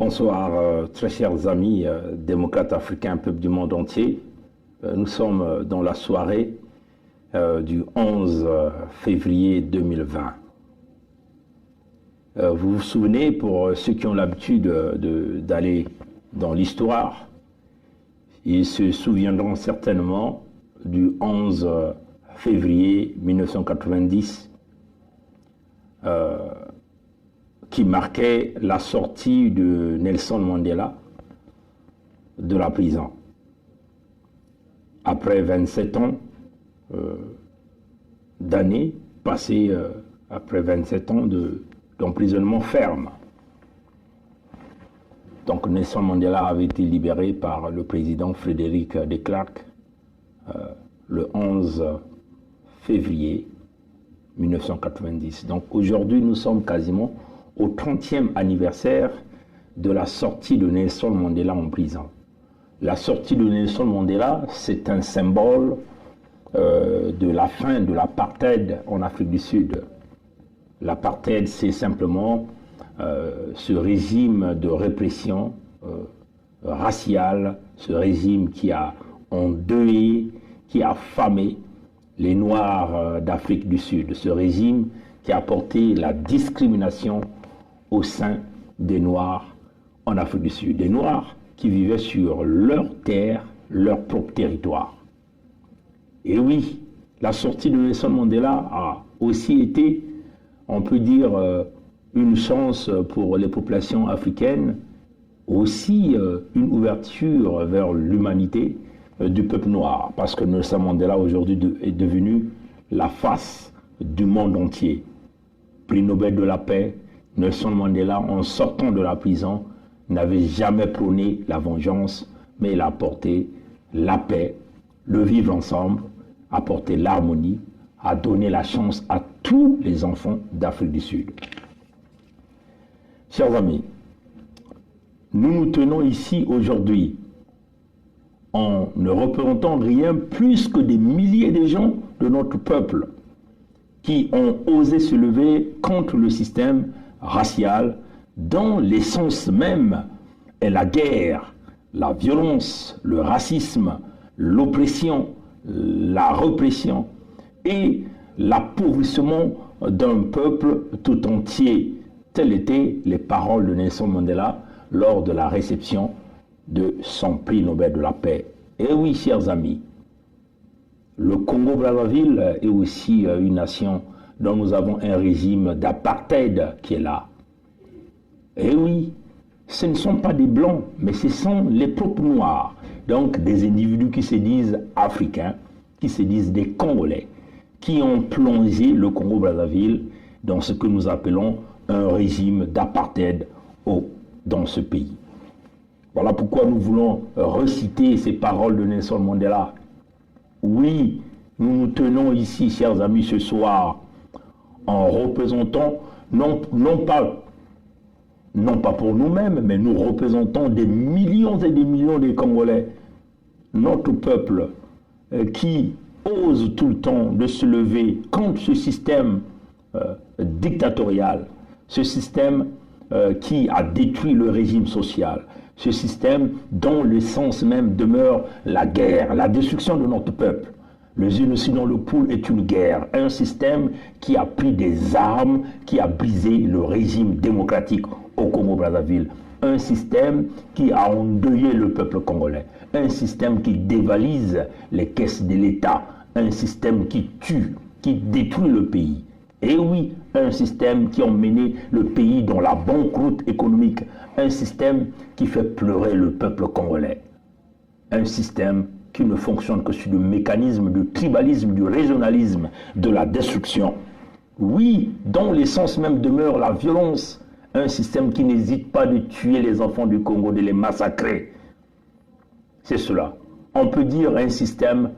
Bonsoir, très chers amis démocrates africains, peuple du monde entier. Nous sommes dans la soirée du 11 février 2020. Vous vous souvenez, pour ceux qui ont l'habitude d'aller dans l'histoire, ils se souviendront certainement du 11 février 1990, qui marquait la sortie de Nelson Mandela de la prison. Après 27 ans d'années passées, après 27 ans d'emprisonnement ferme. Donc Nelson Mandela avait été libéré par le président Frédéric de Klerk le 11 février 1990. Donc aujourd'hui, nous sommes quasiment au 30e anniversaire de la sortie de Nelson Mandela en prison. La sortie de Nelson Mandela, c'est un symbole de la fin de l'apartheid en Afrique du Sud. L'apartheid, c'est simplement ce régime de répression raciale, ce régime qui a endeuillé, qui a affamé les Noirs d'Afrique du Sud, ce régime qui a apporté la discrimination au sein des Noirs en Afrique du Sud, des Noirs qui vivaient sur leur terre, leur propre territoire. Et oui, la sortie de Nelson Mandela a aussi été, on peut dire, une chance pour les populations africaines, aussi une ouverture vers l'humanité du peuple noir, parce que Nelson Mandela aujourd'hui est devenu la face du monde entier. Prix Nobel de la paix, Nelson Mandela, en sortant de la prison, n'avait jamais prôné la vengeance, mais il a apporté la paix, le vivre ensemble, apporté l'harmonie, a donné la chance à tous les enfants d'Afrique du Sud. Chers amis, nous nous tenons ici aujourd'hui en ne représentant rien plus que des milliers de gens de notre peuple qui ont osé se lever contre le système racial dont l'essence même est la guerre, la violence, le racisme, l'oppression, la répression et l'appauvrissement d'un peuple tout entier. Telles étaient les paroles de Nelson Mandela lors de la réception de son prix Nobel de la paix. Et oui, chers amis, le Congo-Brazzaville est aussi une nation dont nous avons un régime d'apartheid qui est là. Et oui, ce ne sont pas des blancs, mais ce sont les propres noirs. Donc des individus qui se disent africains, qui se disent des Congolais, qui ont plongé le Congo-Brazzaville dans ce que nous appelons un régime d'apartheid dans ce pays. Voilà pourquoi nous voulons reciter ces paroles de Nelson Mandela. Oui, nous nous tenons ici, chers amis, ce soir, en représentant, non pas pour nous-mêmes, mais nous représentons des millions et des millions de Congolais, notre peuple qui ose tout le temps de se lever contre ce système dictatorial, ce système qui a détruit le régime social, ce système dont l'essence même demeure la guerre, la destruction de notre peuple. Le génocide dans le Poul est une guerre, un système qui a pris des armes, qui a brisé le régime démocratique au Congo-Brazzaville, un système qui a endeuillé le peuple congolais, un système qui dévalise les caisses de l'État, un système qui tue, qui détruit le pays. Et oui, un système qui a emmené le pays dans la banqueroute économique, un système qui fait pleurer le peuple congolais, un système qui ne fonctionne que sur le mécanisme du tribalisme, du régionalisme, de la destruction. Oui, dont l'essence même demeure la violence, un système qui n'hésite pas de tuer les enfants du Congo, de les massacrer. C'est cela. On peut dire un système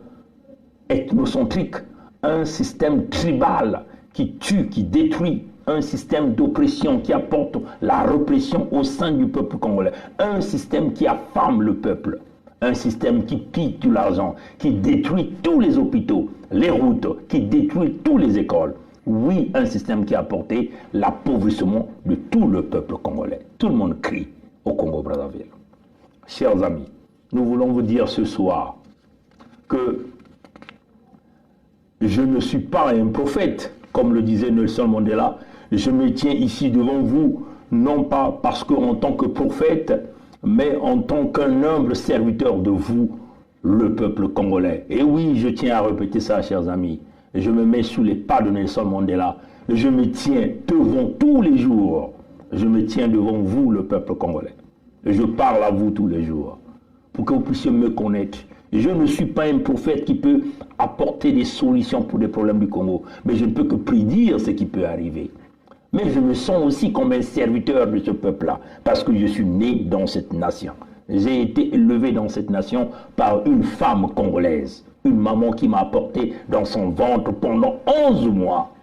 ethnocentrique, un système tribal qui tue, qui détruit, un système d'oppression qui apporte la répression au sein du peuple congolais, un système qui affame le peuple, un système qui pille tout l'argent, qui détruit tous les hôpitaux, les routes, qui détruit toutes les écoles. Oui, un système qui a apporté l'appauvrissement de tout le peuple congolais. Tout le monde crie. au Congo-Brazzaville. Chers amis, nous voulons vous dire ce soir que je ne suis pas un prophète, comme le disait Nelson Mandela. Je me tiens ici devant vous, non pas parce qu'en tant que prophète, mais en tant qu'un humble serviteur de vous, le peuple congolais. Et oui, je tiens à répéter ça, chers amis. Je me mets sous les pas de Nelson Mandela. Je me tiens devant tous les jours. Je me tiens devant vous, le peuple congolais. Je parle à vous tous les jours pour que vous puissiez me connaître. Je ne suis pas un prophète qui peut apporter des solutions pour les problèmes du Congo, mais je ne peux que prédire ce qui peut arriver. Mais je me sens aussi comme un serviteur de ce peuple-là, parce que je suis né dans cette nation. J'ai été élevé dans cette nation par une femme congolaise, une maman qui m'a apporté dans son ventre pendant 11 mois.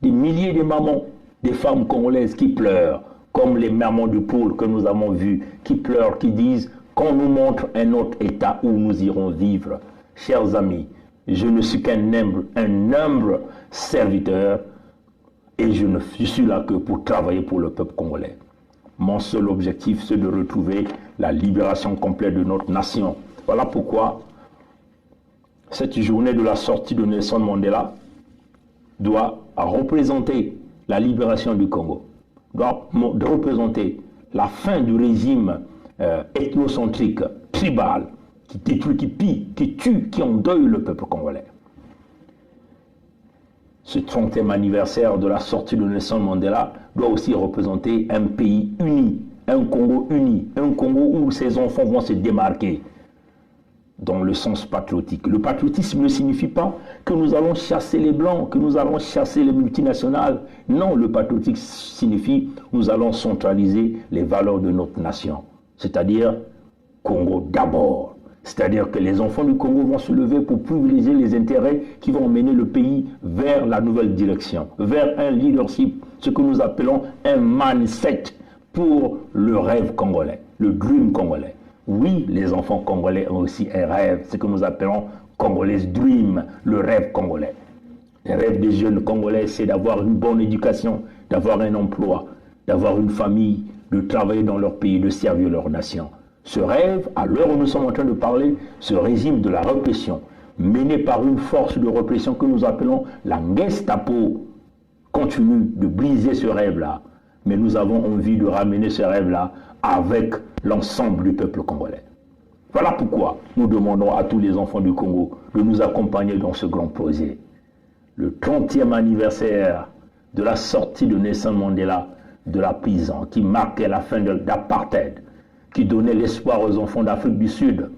Des milliers de mamans, des femmes congolaises qui pleurent, comme les mamans du pôle que nous avons vues, qui pleurent, qui disent qu'on nous montre un autre état où nous irons vivre. Chers amis, je ne suis qu'un humble serviteur et je suis là que pour travailler pour le peuple congolais. Mon seul objectif, c'est de retrouver la libération complète de notre nation. Voilà pourquoi cette journée de la sortie de Nelson Mandela doit représenter la libération du Congo, doit représenter la fin du régime ethnocentrique, tribal, qui détruit, qui pille, qui tue, qui endeuille le peuple congolais. Ce 30e anniversaire de la sortie de Nelson Mandela doit aussi représenter un pays uni, un Congo où ses enfants vont se démarquer dans le sens patriotique. Le patriotisme ne signifie pas que nous allons chasser les Blancs, que nous allons chasser les multinationales. Non, le patriotisme signifie que nous allons centraliser les valeurs de notre nation, c'est-à-dire Congo d'abord. C'est-à-dire que les enfants du Congo vont se lever pour privilégier les intérêts qui vont mener le pays vers la nouvelle direction, vers un leadership, ce que nous appelons un mindset pour le rêve congolais, le dream congolais. Oui, les enfants congolais ont aussi un rêve, ce que nous appelons Congolese Dream, le rêve congolais. Le rêve des jeunes congolais, c'est d'avoir une bonne éducation, d'avoir un emploi, d'avoir une famille, de travailler dans leur pays, de servir leur nation. Ce rêve, à l'heure où nous sommes en train de parler, ce régime de la répression, mené par une force de répression que nous appelons la Gestapo, continue de briser ce rêve-là. Mais nous avons envie de ramener ce rêve-là avec l'ensemble du peuple congolais. Voilà pourquoi nous demandons à tous les enfants du Congo de nous accompagner dans ce grand projet. Le 30e anniversaire de la sortie de Nelson Mandela de la prison, qui marquait la fin de l'apartheid, qui donnait l'espoir aux enfants d'Afrique du Sud.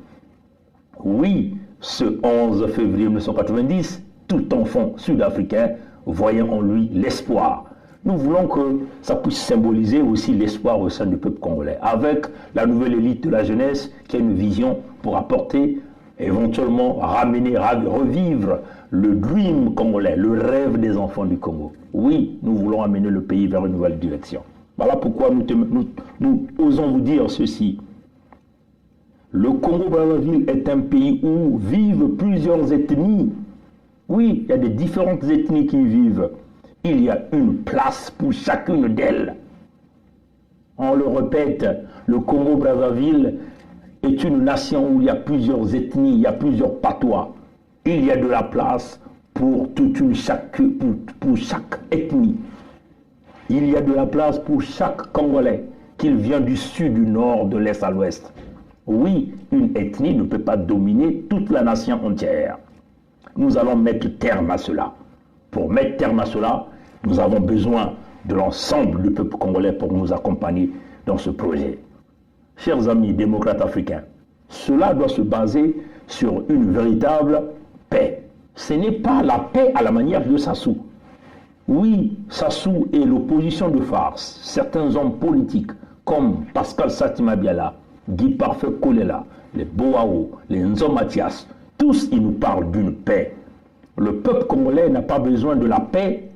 Oui, ce 11 février 1990, tout enfant sud-africain voyait en lui l'espoir. Nous voulons que ça puisse symboliser aussi l'espoir au sein du peuple congolais, avec la nouvelle élite de la jeunesse qui a une vision pour apporter, éventuellement ramener, revivre le dream congolais, le rêve des enfants du Congo. Oui, nous voulons amener le pays vers une nouvelle direction. Voilà pourquoi nous osons vous dire ceci. Le Congo-Brazzaville est un pays où vivent plusieurs ethnies. Oui, il y a des différentes ethnies qui y vivent. Il y a une place pour chacune d'elles. On le répète, le Congo-Brazzaville est une nation où il y a plusieurs ethnies, il y a plusieurs patois. Il y a de la place pour chaque ethnie. Il y a de la place pour chaque Congolais, qu'il vient du sud, du nord, de l'est à l'ouest. Oui, une ethnie ne peut pas dominer toute la nation entière. Nous allons mettre terme à cela. Pour mettre terme à cela, nous avons besoin de l'ensemble du peuple congolais pour nous accompagner dans ce projet. Chers amis démocrates africains, cela doit se baser sur une véritable paix. Ce n'est pas la paix à la manière de Sassou. Oui, Sassou est l'opposition de farce. Certains hommes politiques, comme Pascal Satima Biala, Guy Parfait Kolela, les Boao, les Nzo Mathias, tous ils nous parlent d'une paix. Le peuple congolais n'a pas besoin de la paix,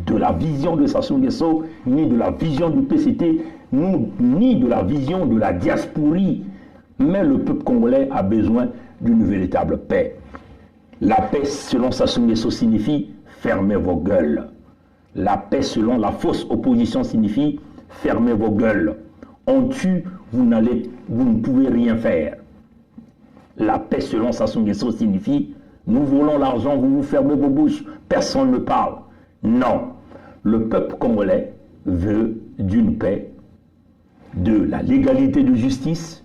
de la vision de Sassou Nguesso, ni de la vision du PCT, ni de la vision de la diasporie. Mais le peuple congolais a besoin d'une véritable paix. La paix, selon Sassou Nguesso, signifie « fermez vos gueules ». La paix, selon la fausse opposition, signifie « fermez vos gueules. On tue, vous ne pouvez rien faire. La paix, selon Sassou Nguesso, signifie nous voulons l'argent, vous fermez vos bouches, personne ne parle. Non, le peuple congolais veut d'une paix, de la légalité de justice,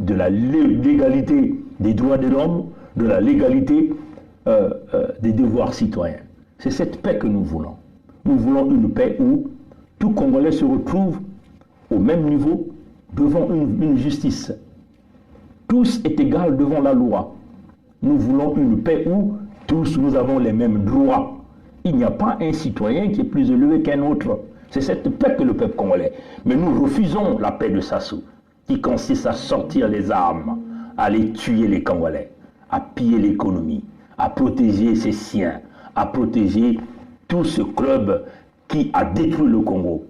de la légalité des droits de l'homme, de la légalité des devoirs citoyens. C'est cette paix que nous voulons. Nous voulons une paix où tout Congolais se retrouve au même niveau devant une justice. Tous est égal devant la loi. Nous voulons une paix où tous nous avons les mêmes droits. Il n'y a pas un citoyen qui est plus élevé qu'un autre. C'est cette paix que le peuple congolais. Mais nous refusons la paix de Sassou, qui consiste à sortir les armes, à aller tuer les Congolais, à piller l'économie, à protéger ses siens, à protéger tout ce club qui a détruit le Congo.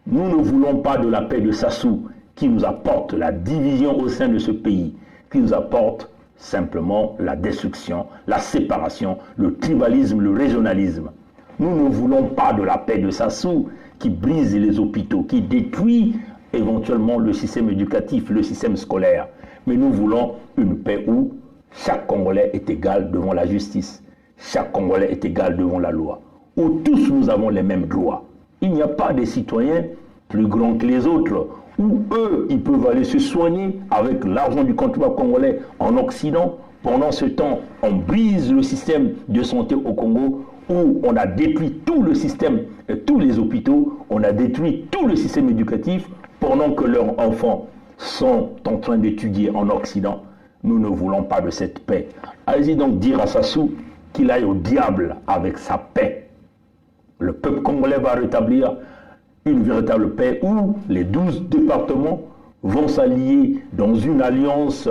Nous ne voulons pas de la paix de Sassou qui nous apporte la division au sein de ce pays, qui nous apporte simplement la destruction, la séparation, le tribalisme, le régionalisme. Nous ne voulons pas de la paix de Sassou qui brise les hôpitaux, qui détruit éventuellement le système éducatif, le système scolaire. Mais nous voulons une paix où chaque Congolais est égal devant la justice, chaque Congolais est égal devant la loi, où tous nous avons les mêmes droits. Il n'y a pas des citoyens plus grands que les autres, où eux, ils peuvent aller se soigner avec l'argent du contribuable congolais en Occident. Pendant ce temps, on brise le système de santé au Congo, où on a détruit tout le système, tous les hôpitaux, on a détruit tout le système éducatif, pendant que leurs enfants sont en train d'étudier en Occident. Nous ne voulons pas de cette paix. Allez-y donc dire à Sassou qu'il aille au diable avec sa paix. Le peuple congolais va rétablir une véritable paix où les 12 départements vont s'allier dans une alliance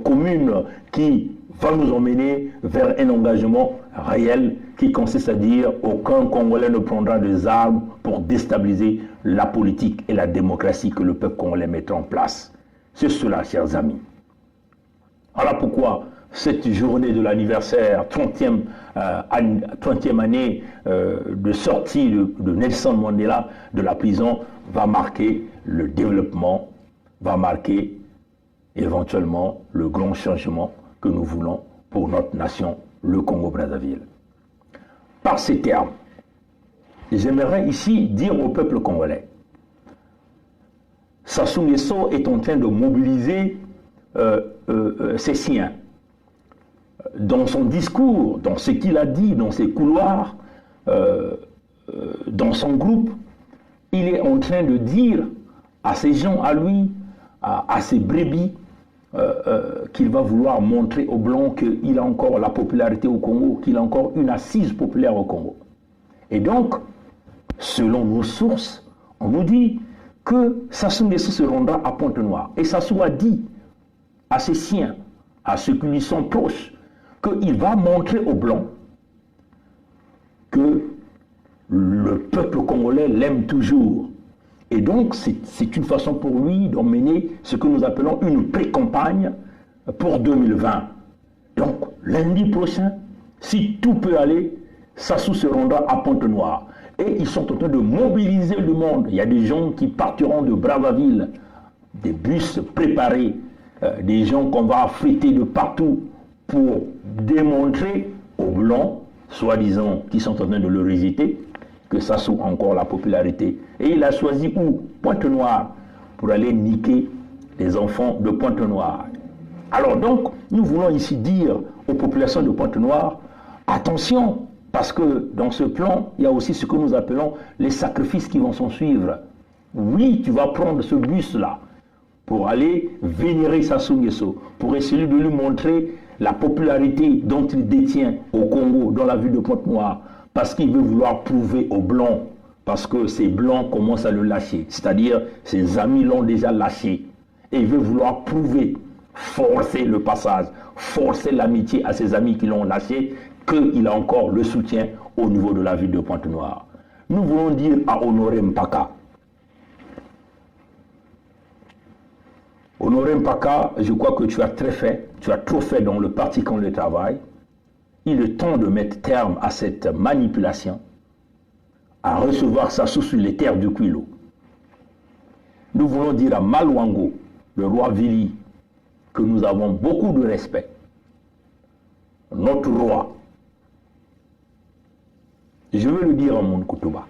commune qui va nous emmener vers un engagement réel qui consiste à dire aucun Congolais ne prendra des armes pour déstabiliser la politique et la démocratie que le peuple congolais mettra en place. C'est cela, chers amis. Voilà pourquoi cette journée de l'anniversaire, 30e année de sortie de Nelson Mandela de la prison, va marquer le développement, va marquer éventuellement le grand changement que nous voulons pour notre nation, le Congo-Brazzaville. Par ces termes, j'aimerais ici dire au peuple congolais, Sassou Nguesso est en train de mobiliser ses siens. Dans son discours, dans ce qu'il a dit, dans ses couloirs, dans son groupe, il est en train de dire à ces gens, à lui, à ses brebis, qu'il va vouloir montrer aux Blancs qu'il a encore la popularité au Congo, qu'il a encore une assise populaire au Congo. Et donc, selon nos sources, on nous dit que Sassou Nguesso se rendra à Pointe-Noire. Et Sassou a dit à ses siens, à ceux qui lui sont proches, qu'il va montrer aux Blancs que le peuple congolais l'aime toujours. Et donc, c'est une façon pour lui d'emmener ce que nous appelons une pré-campagne pour 2020. Donc, lundi prochain, si tout peut aller, Sassou se rendra à Pointe-Noire. Et ils sont en train de mobiliser le monde. Il y a des gens qui partiront de Brazzaville, des bus préparés, des gens qu'on va affréter de partout pour démontrer aux Blancs, soi-disant, qui sont en train de le rejeter, que Sassou a encore la popularité. Et il a choisi où? Pointe-Noire, pour aller niquer les enfants de Pointe-Noire. Alors donc, nous voulons ici dire aux populations de Pointe-Noire, attention, parce que dans ce plan, il y a aussi ce que nous appelons les sacrifices qui vont s'en suivre. Oui, tu vas prendre ce bus-là pour aller vénérer Sassou Nguesso, pour essayer de lui montrer la popularité dont il détient au Congo, dans la ville de Pointe-Noire, parce qu'il veut vouloir prouver aux Blancs, parce que ces Blancs commencent à le lâcher, c'est-à-dire ses amis l'ont déjà lâché, et il veut vouloir prouver, forcer le passage, forcer l'amitié à ses amis qui l'ont lâché, qu'il a encore le soutien au niveau de la ville de Pointe-Noire. Nous voulons dire à Honoré Mpaka, Honoré Mpaka, je crois que tu as trop fait dans le parti quand le travail. Il est temps de mettre terme à cette manipulation, à recevoir Sassou sur les terres du Kouilo. Nous voulons dire à Maluango, le roi Vili, que nous avons beaucoup de respect. Notre roi. Je veux le dire à mon Koutuba.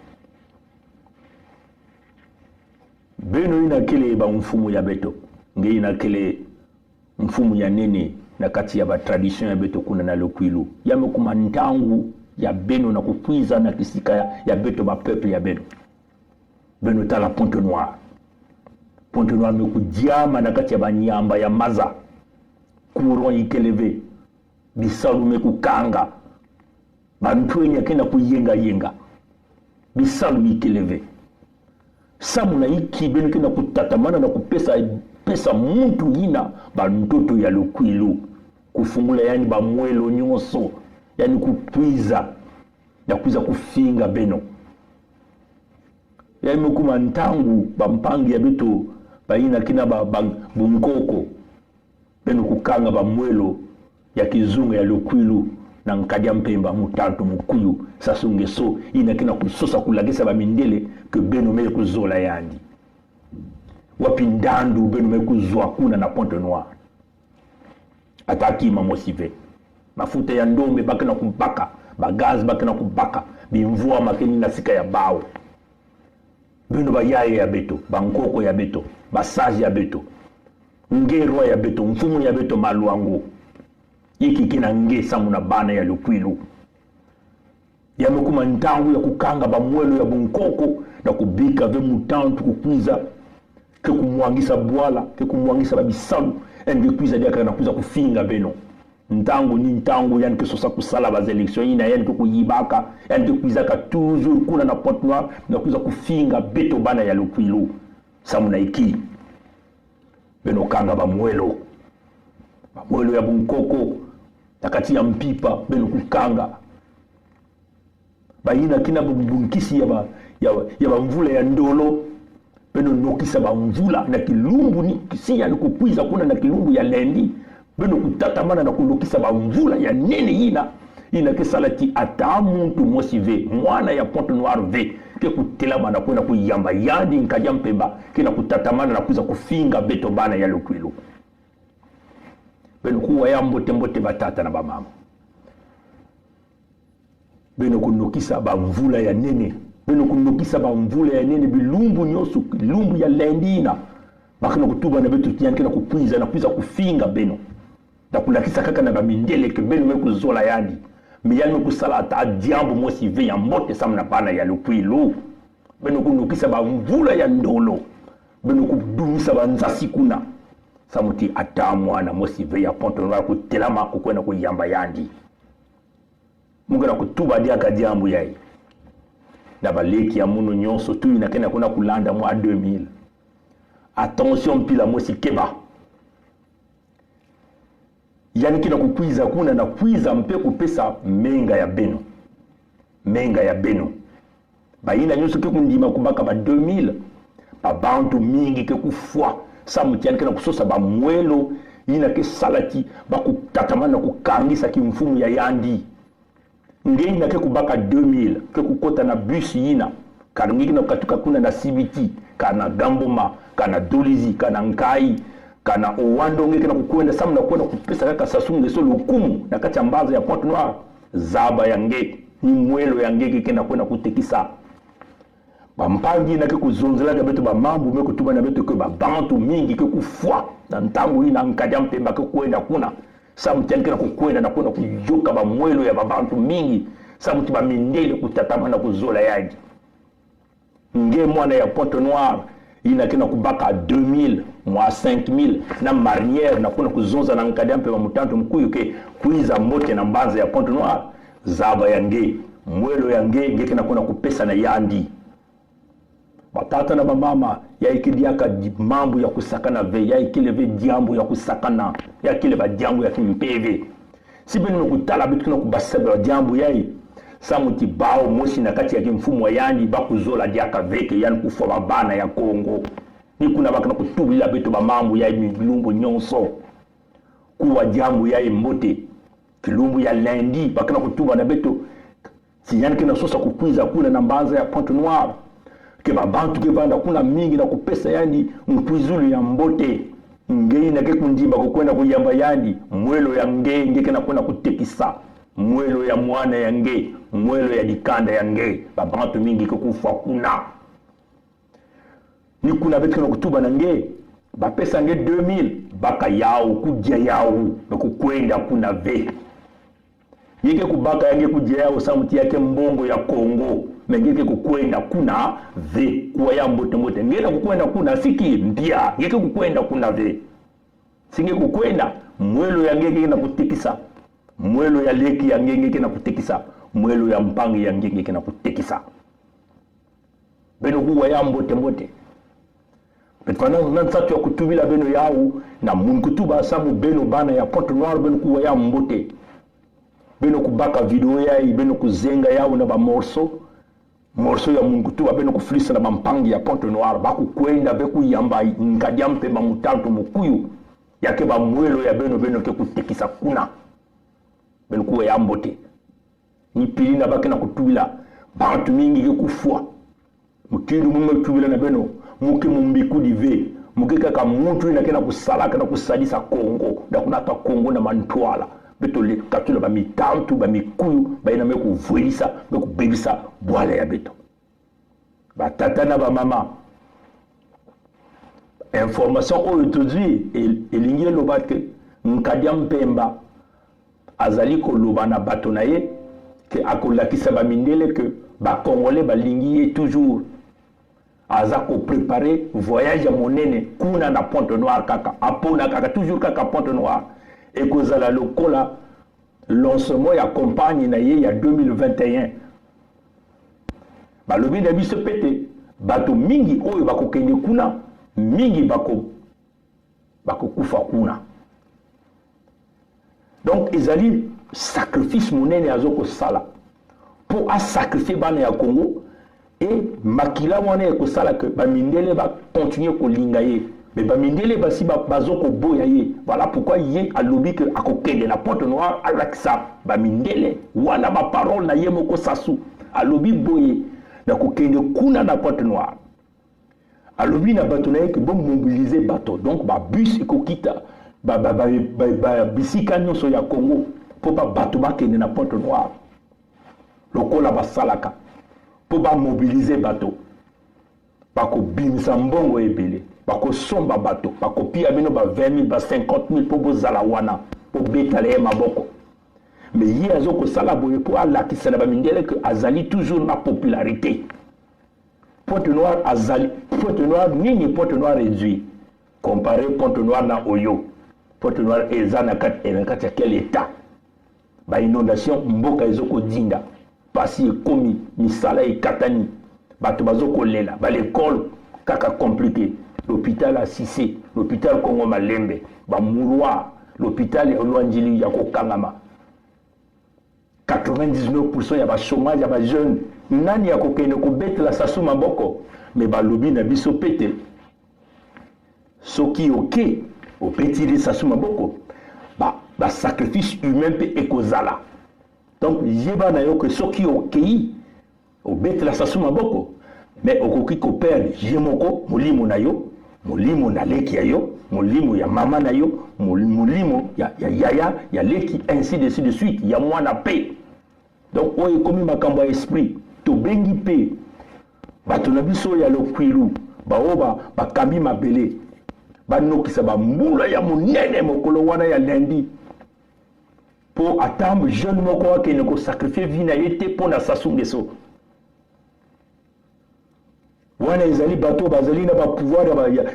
Beno ina kele ba mfumu ya beto. Nge ina kele mfumu ya nene na kati ya ba tradition ya beto kuna na Lokwilu. Yame kuma ntangu ya beno na kukwiza na kisika ya beto ba peuple ya beno. Beno tala Pointe Noire. Pointe Noire me kudiama na kati ya banyamba ya maza. Kuron ikeleve. Bisalu me kukanga. Bantwenye kena kuyenga yenga. Bisalu ikeleve. Samu na iki beno kena kutatamana na pesa muntu ina bantoto ya Lokwilu. Kufungula yani ba mwelo nyonso. Yani kupwiza. Ya kuiza kufinga beno. Ya imekuma ntangu bampangi ya beto baina kina bunkoko beno kukanga bamwelo ya kizungu ya Lokwilu na Nkadia Mpemba mutanto mukuyu sasunge so ina kina kusosa kulagisa bamindele ke beno me kuzola yandi wapindandu beno me kuzwa kuna na Pointe Noire ataki mamosive mafuta ya ndombe bakina kubaka bagazi bakina kubaka bimvua makeni na sika ya bao beno bayaye ya beto bankoko ya beto basaji ya beto ngerwa ya beto mfumu ya beto Maluango iki kina nge samu na bana ya Lokwilu yamekuma ntangu ya kukanga bamwelo ya bunkoko na kubika ve mutantu kukwiza ke kumwangisa bwala ke kumwangisa babisalu ende kwiza diaka na kuza kufinga beno ntangu ni ntangu yani kesosa kusala baz election ina yani kuyibaka yani kwiza ka toujours kuna na Pointe Noire na kuza kufinga beto bana ya Lokwilu samu na iki beno kanga bamwelo ya bunkoko takati ya mpipa beno kukanga baina kina bunkisi ya mvula ya ndolo beno nokisa mvula na kilumbu ni kisia ni kukwiza kuna na kilumbu ya lendi beno kutatamana na kunokisa mvula ya nene ina kesalati ata muntu mosive mwana ya Pointe Noire ve ke kutelama na kwenda kuyamba yandi Nkadia Mpemba kina kutatamana na kuza kufinga beto bana ya Lokwilu beno kuwa ya mbote batata na bamama beno kunokisa mvula ya nene beno kunokisa mvula ya nene bilumbu nyosu lumbu ya lendina bakina kutuba na beto tiyanke na kupwiza na kuza kufinga beno na kulakisa kaka na bamindele ke beno mekuzola yandi miyani kusala ata diambo mosive ya mbote samu na bana ya Lokwilu beno kunokisa mvula ya ndolo beno kudumisa banzasi kuna samuti ata mwana mosive ya Pointe Noire kutelama kukwenda kuyamba yandi mungena kutuba diaka diambo yai na baleki ya muno nyonso tu inakena kuna kulanda mwa 2000 attention pila mosi keba yani kina kukwiza kuna na kwiza mpe kupesa menga ya beno baina nyonso ke kundima kubaka ba 2000 babantu mingi ke kufwa samutiani kena kusosa bamwelo ina ke salati bakutatamana kukangisa kimfumu ya yandi ngei na ke kubaka 2000 ke kukota na bus yina karingi na katuka kuna na CBT kana Gamboma kana Dolizi kana Nkai kana Owando ngeke na kukwenda samu na kwenda kupesa kaka sasunge so lukumu na kati ambazo ya Pointe Noire zaba ya nge ni mwelo ya ngeke kena kwenda kutekisa bampangi na ke kuzonzela ka beto bamambu me kutuba na beto ke babantu mingi ke kufwa na ntangu ina Nkadia Mpemba ke kwenda kuna samu tianke na kukwenda na kwenda kujoka bamwelo ya babantu mingi samu tiba mindele kutatama na kuzola yaji nge mwana ya Pointe Noire ina kena kubaka 2000 mwa 5000 na marniere na kuna kuzonza na Nkadia Mpemba mutantu mkuyu ke kuiza mbote na mbanza ya Pointe Noire zaba ya nge mwelo ya nge kena kuna kupesa na yandi batata na mama ya ikidiaka mambo ya kusakana ve ya ikileve diambo ya kusakana ya kile ba diambo ya kimpeve sibe ni kutala bitu kuna kubasaba diambo yai samuti bao moshi na kati ya kimfumo wa yandi bakuzola diaka veke yani kufa babana ya Kongo ni kuna bakana kutubila bitu ba mambo ya milumbu nyonso kuwa diambo yai mbote kilumbu ya lendi bakana kutuba na bitu siyani kina sosa kukwiza kuna na mbanza ya Pointe Noire ke babantu ke banda kuna mingi na kupesa yandi mpwizulu ya mbote ngei na ke kundimba kukwenda kuyamba yandi mwelo ya ngeke na kwenda kutekisa mwelo ya mwana ya mwelo ya dikanda ya babantu mingi kukufa kuna ni kuna betu na kutuba na bapesa 2000 baka yao kujia yao na kukwenda kuna ve yeke kubaka yange kujia yao samuti yake mbongo ya Kongo mengeke kukwenda kuna ve kuwa ya mbote ngena kukwenda kuna siki ndia yeke kukwenda kuna ve singe kukwenda mwelo ya ngeke na kutikisa mwelo ya leki ya ngeke na kutikisa mwelo ya mpangi ya ngeke na kutikisa beno kuwa ya mbote Petfana nansatu ya kutubila beno yao na munkutuba sabu beno bana ya Pointe Noire beno kuwa ya mbote beno kubaka video yao beno kuzenga yao na ba morso ya munkutuba beno kuflisa na bampangi ya Pointe Noire baku kwenda beku yamba nkadiampe mamutanto mukuyu yake ba mwelo ya beno ke kutekisa kuna beno kuwa ya mbote ni pili na baki na kutubila bantu mingi ke kufua mukindu mungu kutubila na beno muke mumbiku dive muke kaka muntu ina kena kusalaka na kusadisa Kongo da kunata Kongo na mantwala beto le katula ba mitantu ba mikuyu ba ina meku vuelisa meku bebisa bwala ya beto ba tata na ba mama information oyo tozwi elingi loba ke nkadia mpemba azali koloba na bato na ye ke akolakisa ba mindele ke ba congolais balingi ye toujours aza ko préparer voyage à monene kuna na Pointe Noire kaka apona kaka toujours kaka Pointe Noire et kozala lokola lancement ya campagne na ye ya 2021 balobi na biso pete bato mingi oyo bakokende kuna mingi bako kufa kuna donc ezali sacrifice monene azoko sala pour a sacrifier bana ya Congo et makila wana ekosala que bamindele ba continuer kolinga ye mais bamindele basi bazoko boya ye voilà pourquoi ye alobi que akokende na Pointe Noire alakisa bamindele wana ba parole na ye moko sasu alobi boye na kokende kuna na Pointe Noire alobi na bato na ye que bon mobiliser bato donc ba bus ekokita bisika nyonso ya Congo pour ba bato bakende na Pointe Noire lokola basalaka pour ba mobiliser bateau bako bimisa mbongo ebele bako somba bateau bako pia bino ba 20 000 ba 50 000 pour bozala wana pour betale maboko mais yi azoko sala boye pour alakisa na ba mindele que azali toujours na popularité Pointe Noire azali Pointe Noire nini Pointe Noire réduit comparé Pointe Noire na Oyo Pointe Noire ezana kat ya quel état ba inondation mboka ezoko dinda pasi ekomi misala ekatani bato bazoko lela ba l'école kaka compliqué l'hôpital à Cissé l'hôpital Congo Malembe ba Mouroir l'hôpital Olwanjili ya kokangama 99% ya ba chômage ya ba jeune nani ya kokene ko betela sasu maboko mais ba lobi na biso pete soki oké o petiri sasu maboko ba sacrifice humain pe ekozala. Donc, yeba na yo que soki okei obetela sasu maboko mais okoki ko perdre yemoko molimo na yo molimo na leki ya yo molimo ya mama na yo molimo ya yaya ya leki ainsi de suite ya mwana pe donc oyo komi makambo ya esprit to bengi pe bato na biso ya lokwilu baoba bakambi mabele banokisa bambula ya monene mokolo wana ya lundi pour attendre jeune moko akene ko sacrifier vie na ye te pona sasu ngeso wana ezali bato bazali na ba pouvoir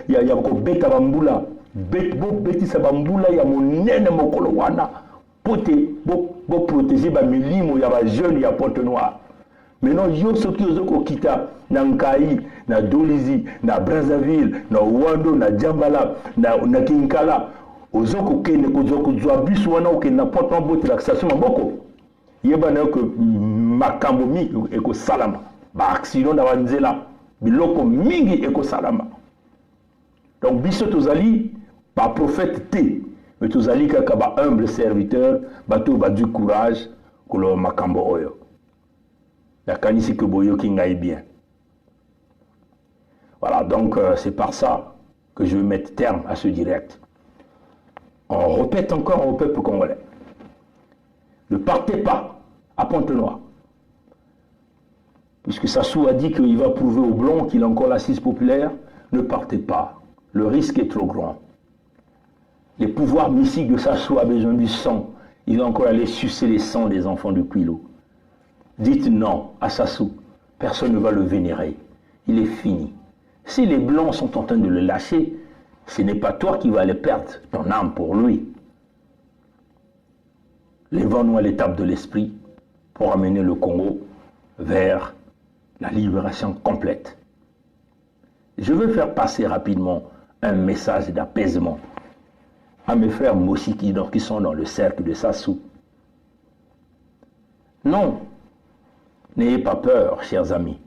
ya ko beta bambula betisa bambula ya monene mokolo wana pote bo protéger ba milimo ya ba jeune ya Pointe Noire maintenant yo soki ozoko kita na Nkai na Dolizi na Brazzaville na Wando na Djambala na Kinkala ozoko kene kozoko zwa bus wana okene na Pointe Noire bote la station maboko yeba na ko makambo mi eko salama ba accident na wanzela biloko mingi eko salama donc biso tozali ba prophète te mais tozali kaka ba humble serviteur bato ba du courage kolo makambo oyo nakanisi ke boyoki ngai bien Voilà, donc c'est par ça que je vais mettre terme à ce direct. On répète encore au peuple congolais. Ne partez pas à Pointe-Noire. Puisque Sassou a dit qu'il va prouver aux Blancs qu'il a encore l'assise populaire, ne partez pas. Le risque est trop grand. Les pouvoirs mystiques de Sassou ont besoin du sang. Il va encore aller sucer les sangs des enfants du Kouilou. Dites non à Sassou. Personne ne va le vénérer. Il est fini. Si les Blancs sont en train de le lâcher, ce n'est pas toi qui vas aller perdre ton âme pour lui. Lèvons-nous à l'étape de l'esprit pour amener le Congo vers la libération complète. Je veux faire passer rapidement un message d'apaisement à mes frères Mossi qui sont dans le cercle de Sassou. Non, n'ayez pas peur, chers amis.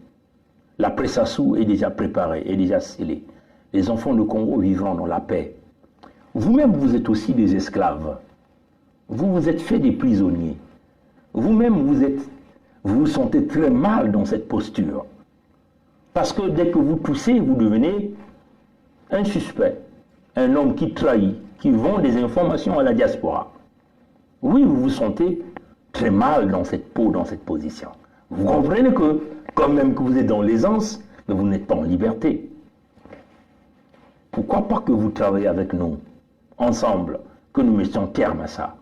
L'après-Sassou est déjà préparé, est déjà scellé. Les enfants du Congo vivront dans la paix. Vous-même, vous êtes aussi des esclaves. Vous vous êtes fait des prisonniers. Vous-même, vous vous sentez très mal dans cette posture. Parce que dès que vous toussez, vous devenez un suspect, un homme qui trahit, qui vend des informations à la diaspora. Oui, vous vous sentez très mal dans cette peau, dans cette position. Vous comprenez que, quand même que vous êtes dans l'aisance, mais vous n'êtes pas en liberté. Pourquoi pas que vous travaillez avec nous, ensemble, que nous mettions terme à ça?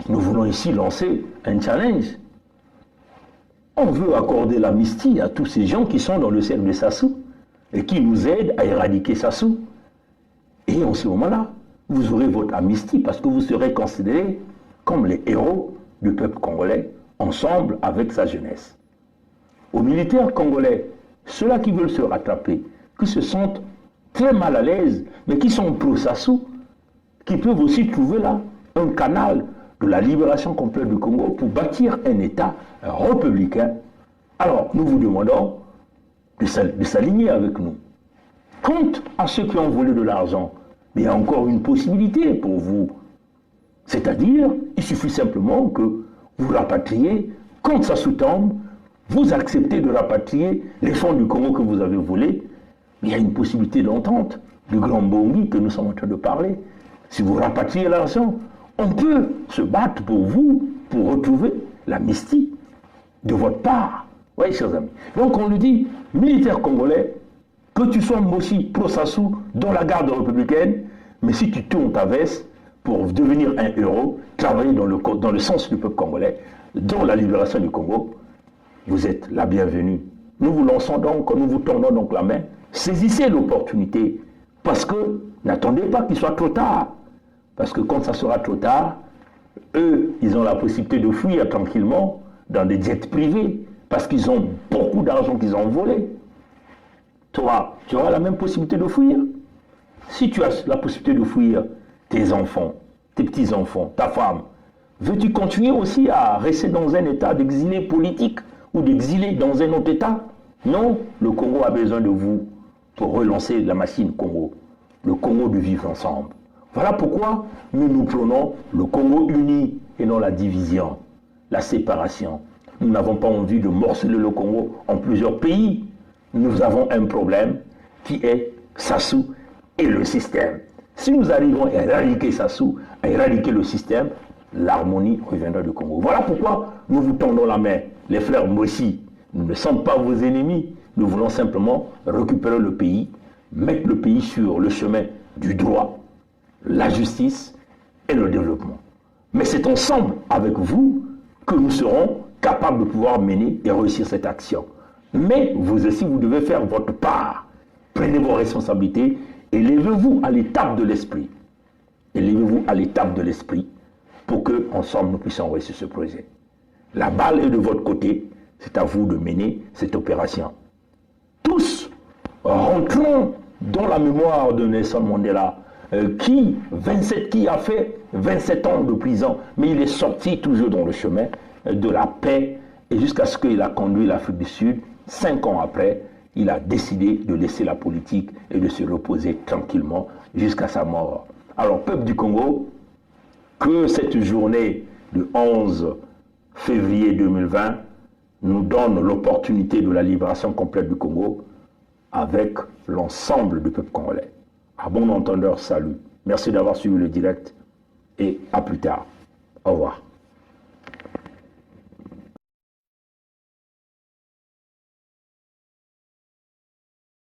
Nous voulons ici lancer un challenge. On veut accorder l'amnistie à tous ces gens qui sont dans le cercle de Sassou et qui nous aident à éradiquer Sassou. Et en ce moment-là, vous aurez votre amnistie parce que vous serez considérés comme les héros du peuple congolais, ensemble avec sa jeunesse. Aux militaires congolais, ceux-là qui veulent se rattraper, qui se sentent très mal à l'aise, mais qui sont pro-Sassou, qui peuvent aussi trouver là un canal de la libération complète du Congo pour bâtir un État républicain. Alors, nous vous demandons de s'aligner avec nous. Quant à ceux qui ont volé de l'argent, il y a encore une possibilité pour vous. C'est-à-dire, il suffit simplement que vous rapatriez, quand ça sous-tombe, vous acceptez de rapatrier les fonds du Congo que vous avez volés. Il y a une possibilité d'entente du Grand Bongi que nous sommes en train de parler. Si vous rapatriez l'argent, on peut se battre pour vous, pour retrouver l'amnistie de votre part. Oui, chers amis. Donc on lui dit, militaire congolais, que tu sois aussi pro-Sassou dans la garde républicaine, mais si tu tournes ta veste pour devenir un héros, travailler dans le sens du peuple congolais, dans la libération du Congo, vous êtes la bienvenue. Nous vous lançons donc, nous vous tendons donc la main. Saisissez l'opportunité, parce que n'attendez pas qu'il soit trop tard. Parce que quand ça sera trop tard, eux, ils ont la possibilité de fuir tranquillement dans des jets privés, parce qu'ils ont beaucoup d'argent qu'ils ont volé. Toi, tu auras la même possibilité de fuir. Si tu as la possibilité de fuir tes enfants, tes petits-enfants, ta femme, veux-tu continuer aussi à rester dans un état d'exilé politique ou d'exilé dans un autre état? Non, le Congo a besoin de vous pour relancer la machine Congo, le Congo de vivre ensemble. Voilà pourquoi nous prenons le Congo uni et non la division, la séparation. Nous n'avons pas envie de morceler le Congo en plusieurs pays. Nous avons un problème qui est Sassou et le système. Si nous arrivons à éradiquer Sassou, à éradiquer le système, l'harmonie reviendra du Congo. Voilà pourquoi nous vous tendons la main. Les frères Mossi, nous ne sommes pas vos ennemis. Nous voulons simplement récupérer le pays, mettre le pays sur le chemin du droit, la justice et le développement. Mais c'est ensemble avec vous que nous serons capables de pouvoir mener et réussir cette action. Mais vous aussi, vous devez faire votre part. Prenez vos responsabilités, élevez-vous à l'étape de l'esprit. Élevez-vous à l'étape de l'esprit pour que, ensemble, nous puissions réussir ce projet. La balle est de votre côté, c'est à vous de mener cette opération. Tous rentrons dans la mémoire de Nelson Mandela, qui a fait 27 ans de prison, mais il est sorti toujours dans le chemin de la paix, et jusqu'à ce qu'il a conduit l'Afrique du Sud. 5 ans après, il a décidé de laisser la politique et de se reposer tranquillement jusqu'à sa mort. Alors, peuple du Congo, que cette journée du 11 février 2020 nous donne l'opportunité de la libération complète du Congo, avec l'ensemble du peuple congolais. À bon entendeur, salut. Merci d'avoir suivi le direct et à plus tard. Au revoir.